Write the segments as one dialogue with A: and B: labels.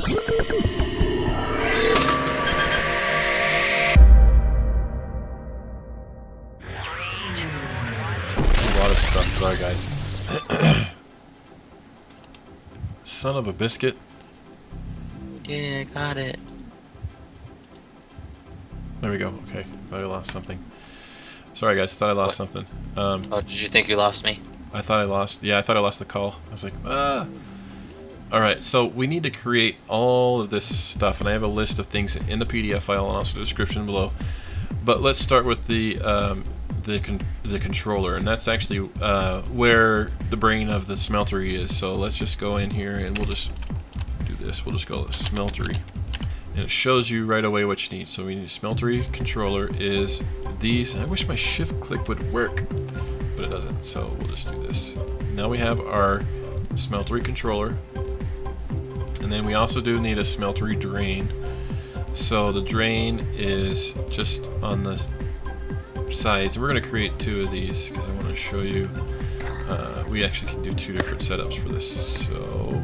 A: A lot of stuff. Sorry, guys. Son of a biscuit.
B: Yeah, got it.
A: There we go. Okay, thought I lost something. Sorry, guys. Thought I lost something.
B: Oh, did you think you lost me?
A: I thought I lost. Yeah, I thought I lost the call. I was like, ah. All right, so we need to create all of this stuff, and I have a list of things in the PDF file and also the description below. But let's start with the controller, and that's actually where the brain of the smeltery is. So let's just go in here and we'll just do this. We'll just go to smeltery, and it shows you right away what you need. So we need smeltery controller is these. I wish my shift click would work, but it doesn't. So we'll just do this. Now we have our smeltery controller, and then we also do need a smeltery drain. So the drain is just on the sides. We're going to create two of these because I want to show you. We actually can do two different setups for this. So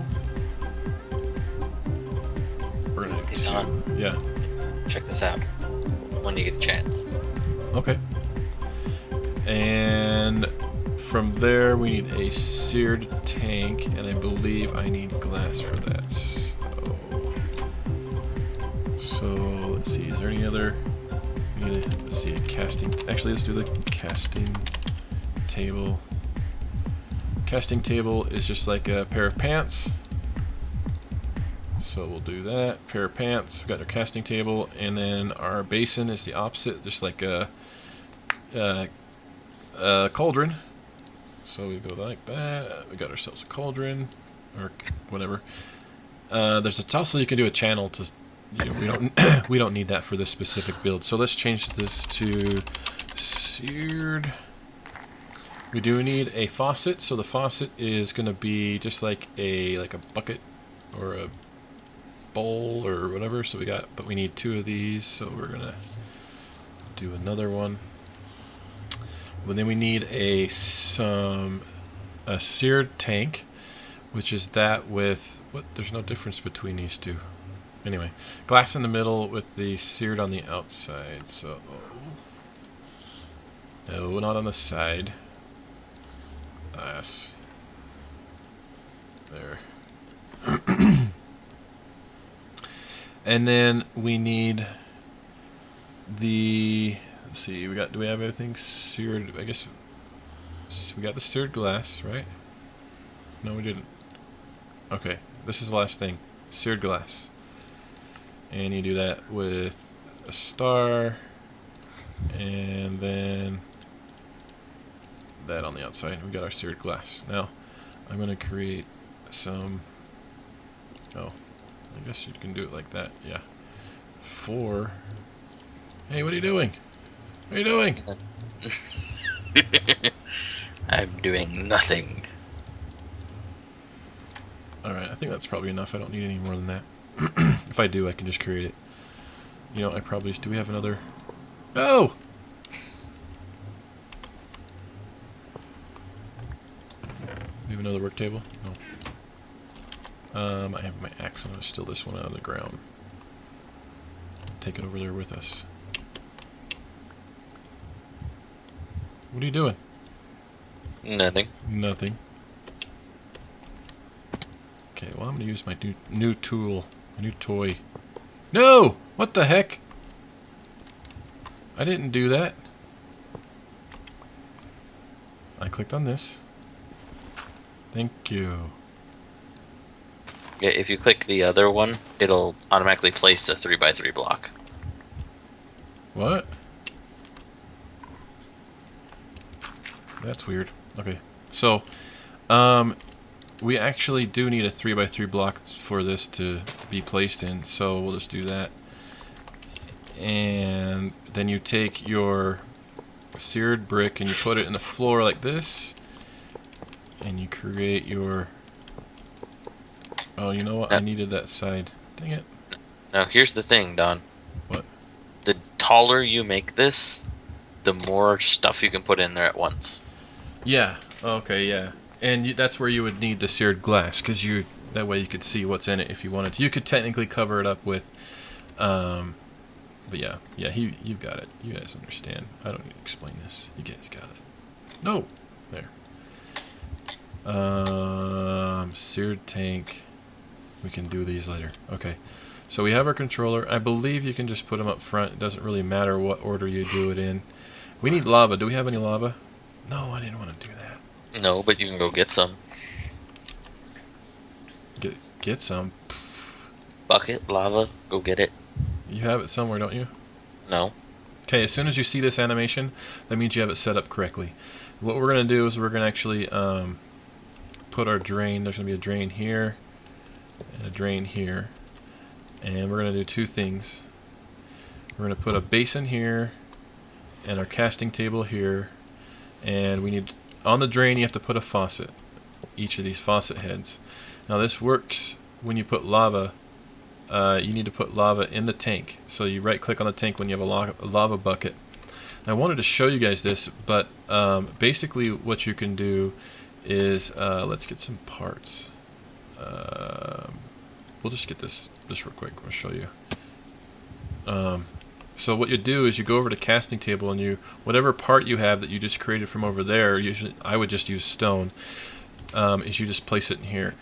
A: we're going to do two. Yeah.
B: Check this out when you get a chance.
A: Okay. And from there we need a seared tank, and I believe I need glass for that. So let's see, is there any other? Let's see, a casting. Actually, let's do the casting table. Casting table is just like a pair of pants. So we'll do that. Pair of pants. We've got our casting table, and then our basin is the opposite, just like a cauldron. So we go like that. We got ourselves a cauldron, or whatever. There's also you can do a channel to. We don't need that for this specific build. So let's change this to seared. We do need a faucet. So the faucet is going to be just like a bucket or a bowl or whatever. So but we need two of these. So we're gonna do another one. But then we need a seared tank, which is that with what? There's no difference between these two. Anyway, glass in the middle with the seared on the outside. So, no, not on the side. Glass. There. And then we need the. Let's see. Do we have everything seared? I guess we got the seared glass, right? No, we didn't. Okay, this is the last thing. Seared glass. And you do that with a star, and then that on the outside. We got our seared glass. Now, I'm going to create some. Oh, I guess you can do it like that. Yeah. Hey, what are you doing? What are you doing?
B: I'm doing nothing.
A: Alright, I think that's probably enough. I don't need any more than that. If I do, I can just create it. You know, I probably... Do we have another... Oh! We have another work table? No. I have my axe. I'm going to steal this one out of the ground. Take it over there with us. What are you doing?
B: Nothing.
A: Nothing. Okay, well, I'm going to use my new tool. My new toy. No! What the heck? I didn't do that. I clicked on this. Thank you.
B: Yeah, if you click the other one, it'll automatically place a 3x3 block.
A: What? That's weird. Okay. So, we actually do need a 3x3 block for this to be placed in, so we'll just do that. And then you take your seared brick and you put it in the floor like this, and you create your... Oh, you know what? I needed that side. Dang it.
B: Now, here's the thing, Don.
A: What?
B: The taller you make this, the more stuff you can put in there at once.
A: Yeah. Okay, yeah. And that's where you would need the seared glass, because That way you could see what's in it if you wanted to. You could technically cover it up with, but yeah, you got it. You guys understand. I don't need to explain this. You guys got it. No, there. Seared tank. We can do these later. Okay, so we have our controller. I believe you can just put them up front. It doesn't really matter what order you do it in. We need lava. Do we have any lava? No, I didn't want to do that.
B: No, but you can go get some.
A: Get some.
B: Bucket, lava, go get it.
A: You have it somewhere, don't you?
B: No.
A: Okay, as soon as you see this animation, that means you have it set up correctly. What we're going to do is we're going to actually put our drain. There's going to be a drain here and a drain here. And we're going to do two things. We're going to put a basin here and our casting table here. And we need, on the drain, you have to put a faucet. Each of these faucet heads. Now this works when you put lava. You need to put lava in the tank. So you right click on the tank when you have a lava bucket. I wanted to show you guys this, but basically what you can do is, let's get some parts. We'll just get this real quick. I'll show you. So what you do is you go over to casting table and whatever part you have that you just created from over there, usually I would just use stone, is you just place it in here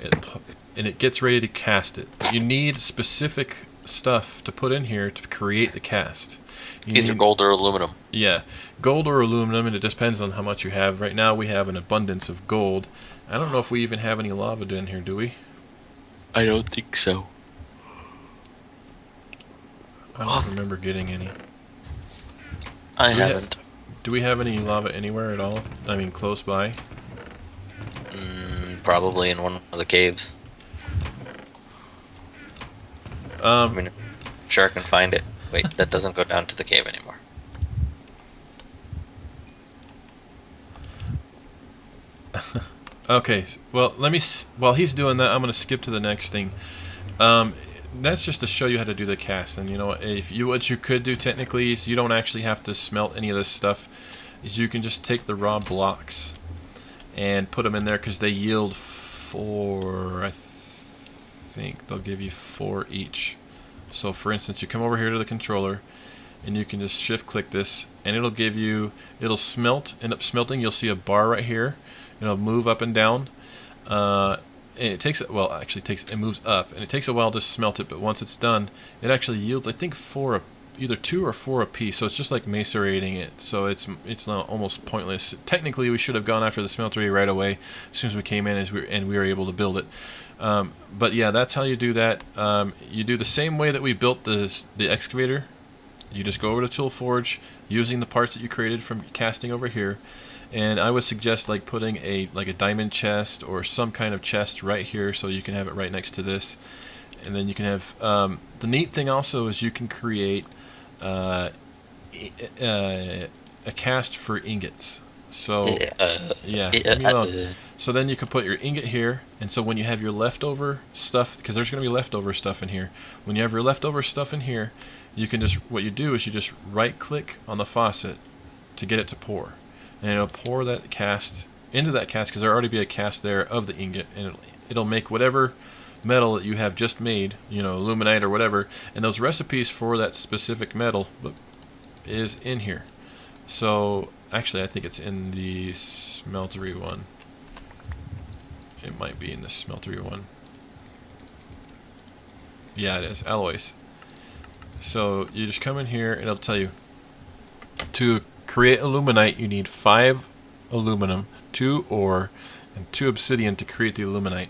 A: and it gets ready to cast it. But you need specific stuff to put in here to create the cast.
B: Either gold or aluminum.
A: Yeah, gold or aluminum, and it depends on how much you have. Right now we have an abundance of gold. I don't know if we even have any lava in here, do we?
B: I don't think so.
A: I don't remember getting any.
B: I haven't.
A: Do we have any lava anywhere at all? I mean, close by?
B: Probably in one of the caves. I mean, sure I can find it. Wait, that doesn't go down to the cave anymore.
A: Okay, well, while he's doing that, I'm going to skip to the next thing. That's just to show you how to do the cast. And you know, what you could do technically is you don't actually have to smelt any of this stuff. Is you can just take the raw blocks and put them in there because they yield 4. I think they'll give you 4 each. So for instance, you come over here to the controller and you can just shift click this and it'll end up smelting. You'll see a bar right here. It'll move up and down. And it takes, well, actually it moves up and it takes a while to smelt it, but once it's done, it actually yields, I think, 4, either 2 or 4 a piece. So it's just like macerating it. So it's not almost pointless. Technically, we should have gone after the smeltery right away as soon as we came in, and we were able to build it. But yeah, that's how you do that. You do the same way that we built the excavator. You just go over to Tool Forge using the parts that you created from casting over here. And I would suggest like putting a diamond chest or some kind of chest right here so you can have it right next to this. And then you can have, the neat thing also is you can create a cast for ingots. So yeah, leave me alone. So then you can put your ingot here, and so when you have your leftover stuff, because there's going to be leftover stuff in here, when you have your leftover stuff in here, you can just, what you do is you just right click on the faucet to get it to pour, and it'll pour that cast into that cast, because there'll already be a cast there of the ingot, and it'll make whatever metal that you have just made, you know, aluminite or whatever, and those recipes for that specific metal is in here. So actually, I think it's in the smeltery one. It might be in the smeltery one. Yeah, it is. Alloys. So you just come in here and it'll tell you to create aluminite you need 5 aluminum, 2 ore, and 2 obsidian to create the aluminite.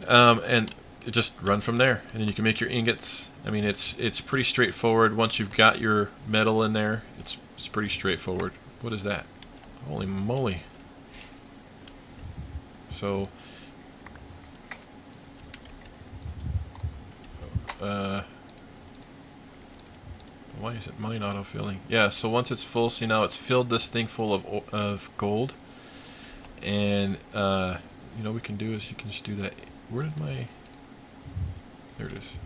A: And it just run from there, and then you can make your ingots. I mean, it's pretty straightforward. Once you've got your metal in there, it's pretty straightforward. What is that? Holy moly! So, why is it mine autofilling? Yeah. So once it's full, see now it's filled this thing full of gold, and you know what we can do is you can just do that. Where did my? There it is.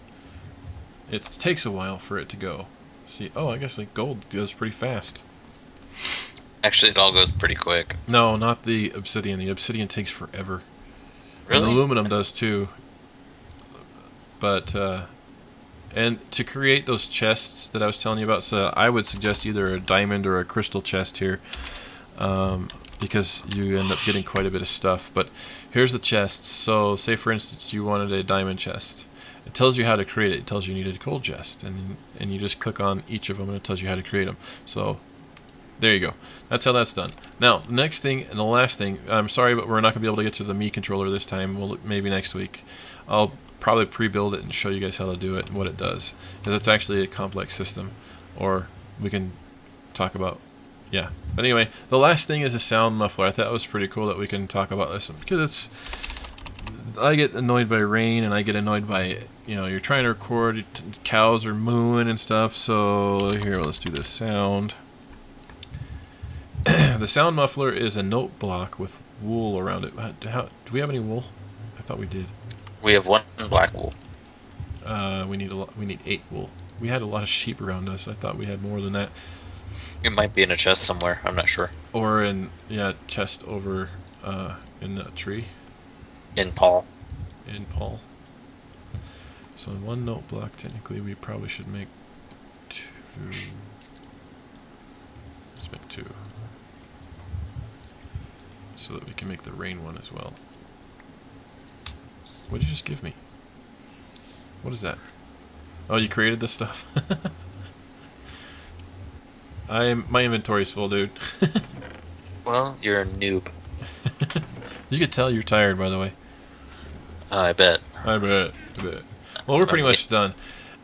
A: It takes a while for it to go. See, oh, I guess like gold goes pretty fast.
B: Actually, it all goes pretty quick.
A: No, not the obsidian. The obsidian takes forever. And
B: Really?
A: aluminum does too. But and to create those chests that I was telling you about, so I would suggest either a diamond or a crystal chest here, because you end up getting quite a bit of stuff. But here's the chests. So say for instance you wanted a diamond chest. It tells you how to create it. It tells you need a gold chest, and you just click on each of them and it tells you how to create them. So there you go. That's how that's done. Now the next thing and the last thing. I'm sorry, but we're not going to be able to get to the Mii controller this time. We'll maybe next week. I'll probably pre-build it and show you guys how to do it and what it does, because it's actually a complex system. Or we can talk about, yeah. But anyway, the last thing is a sound muffler. I thought it was pretty cool that we can talk about this one, because I get annoyed by rain, and I get annoyed by, you're trying to record, cows are mooing and stuff. So here, let's do this sound. The sound muffler is a note block with wool around it. Do we have any wool? I thought we did.
B: We have 1 black wool.
A: We need 8 wool. We had a lot of sheep around us. I thought we had more than that.
B: It might be in a chest somewhere. I'm not sure.
A: Or in chest over in the tree.
B: In Paul.
A: In Paul. So in 1 note block, technically, we probably should make 2. Let's make 2, so that we can make the rain one as well. What did you just give me? What is that? Oh, you created this stuff? My inventory's full, dude.
B: Well, you're a noob.
A: You could tell you're tired, by the way.
B: I bet.
A: I bet. Well, we're pretty much done.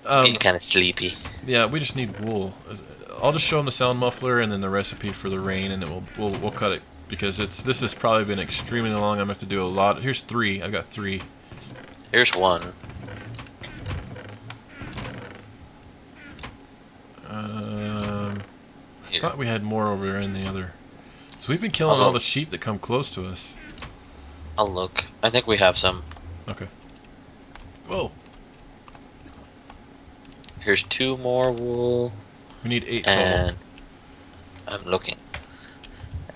B: Getting kind of sleepy.
A: Yeah, we just need wool. I'll just show them the sound muffler and then the recipe for the rain, and then we'll cut it, because this has probably been extremely long. I'm gonna have to do a lot. Here's 3. I've got 3.
B: Here's 1.
A: I thought we had more over there in the other. So we've been killing all the sheep that come close to us.
B: I'll look. I think we have some.
A: Okay. Whoa.
B: Here's 2 more wool.
A: We need 8 total.
B: And I'm looking.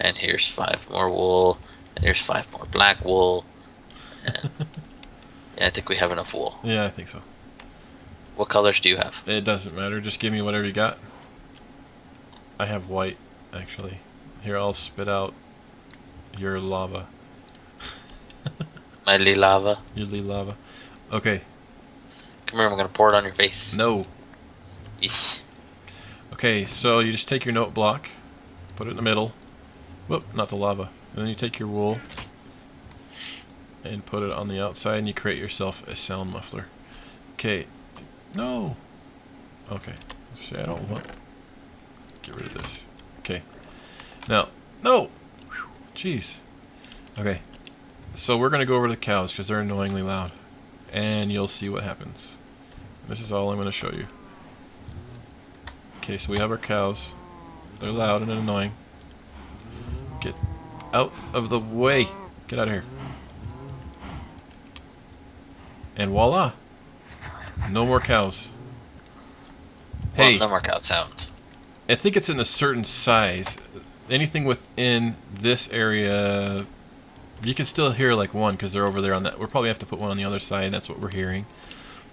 B: And here's 5 more wool. And here's 5 more black wool. And yeah, I think we have enough wool.
A: Yeah, I think so.
B: What colors do you have?
A: It doesn't matter. Just give me whatever you got. I have white, actually. Here, I'll spit out your lava.
B: My lava.
A: Your lava. Okay.
B: Come here, I'm gonna pour it on your face.
A: No.
B: Eesh.
A: Okay, so you just take your note block, put it in the middle. Whoop, not the lava. And then you take your wool and put it on the outside, and you create yourself a sound muffler. Okay. No. Okay. See, I don't want. Get rid of this. Okay. Now, no. Whew. Jeez. Okay. So we're gonna go over to the cows because they're annoyingly loud, and you'll see what happens. This is all I'm gonna show you. Okay, so we have our cows. They're loud and annoying. Get out of the way. Get out of here. And voila. No more cows. Hey.
B: Well, no more cow sounds.
A: I think it's in a certain size. Anything within this area, you can still hear like 1 because they're over there on that. We'll probably have to put 1 on the other side. That's what we're hearing.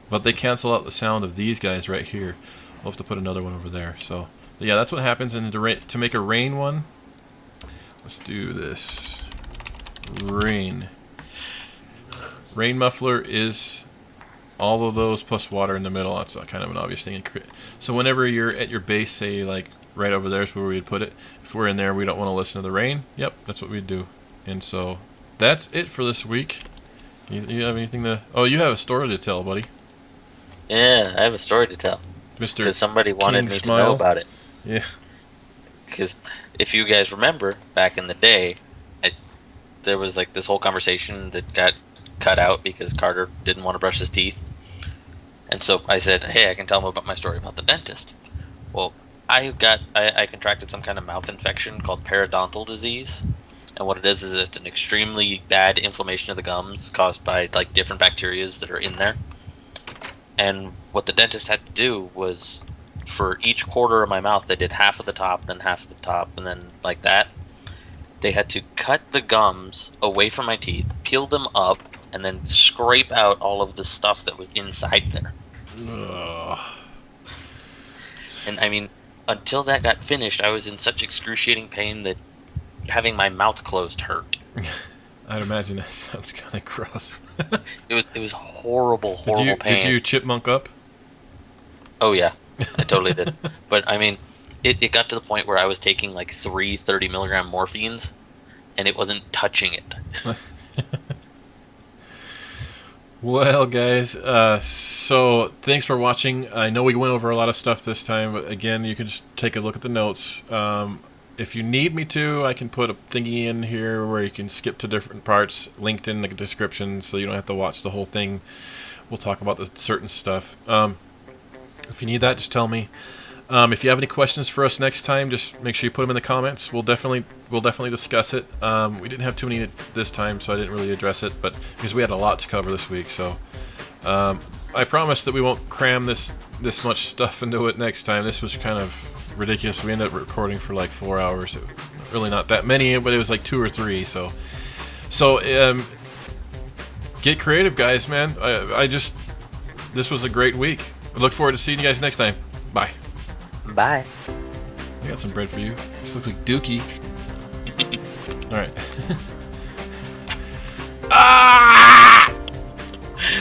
A: But they cancel out the sound of these guys right here. We'll have to put another one over there. So yeah, that's what happens. And to make a rain one, let's do this. Rain. Rain muffler is all of those plus water in the middle. That's kind of an obvious thing. So whenever you're at your base, say like right over there is where we'd put it. If we're in there, we don't want to listen to the rain. Yep, that's what we'd do. And so that's it for this week. You have anything to? Oh, you have a story to tell, buddy.
B: Yeah, I have a story to tell.
A: Mr.
B: Because somebody wanted me to know about it.
A: Yeah.
B: Because if you guys remember, back in the day, there was like this whole conversation that got cut out because Carter didn't want to brush his teeth. And so I said, hey, I can tell him about my story about the dentist. Well, I contracted some kind of mouth infection called periodontal disease. And what it is it's an extremely bad inflammation of the gums caused by like different bacteria that are in there. And what the dentist had to do was, for each quarter of my mouth, they did half of the top, then half of the top, and then like that. They had to cut the gums away from my teeth, peel them up, and then scrape out all of the stuff that was inside there.
A: Ugh.
B: And I mean, until that got finished, I was in such excruciating pain that having my mouth closed hurt.
A: I'd imagine that sounds kind of gross.
B: It was horrible pain.
A: Did you chipmunk up?
B: Oh yeah, I totally did. But I mean, it got to the point where I was taking like 3 30-milligram morphines, and it wasn't touching it.
A: Well, guys, so thanks for watching. I know we went over a lot of stuff this time, but again, you can just take a look at the notes. If you need me to, I can put a thingy in here where you can skip to different parts, linked in the description, so you don't have to watch the whole thing. We'll talk about the certain stuff. If you need that, just tell me. If you have any questions for us next time, just make sure you put them in the comments. We'll definitely discuss it. We didn't have too many this time, so I didn't really address it, but because we had a lot to cover this week, so I promise that we won't cram this much stuff into it next time. This was kind of ridiculous. We ended up recording for like 4 hours. Really not that many, but it was like 2 or 3. So get creative, guys, man. This was a great week. I look forward to seeing you guys next time. Bye.
B: Bye.
A: I got some bread for you. This looks like Dookie. All right. Ah!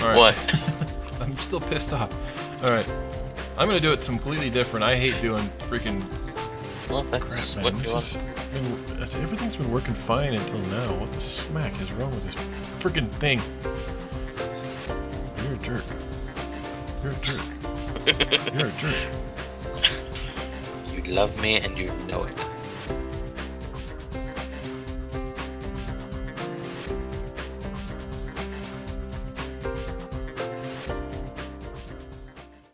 A: All right.
B: What?
A: I'm still pissed off. All right. I'm gonna do it completely different. I hate doing freaking
B: Well, that's
A: crap,
B: what
A: man.
B: you want.
A: Everything's been working fine until now. What the smack is wrong with this freaking thing? You're a jerk. You're a jerk. You're a jerk.
B: You love me and you know it.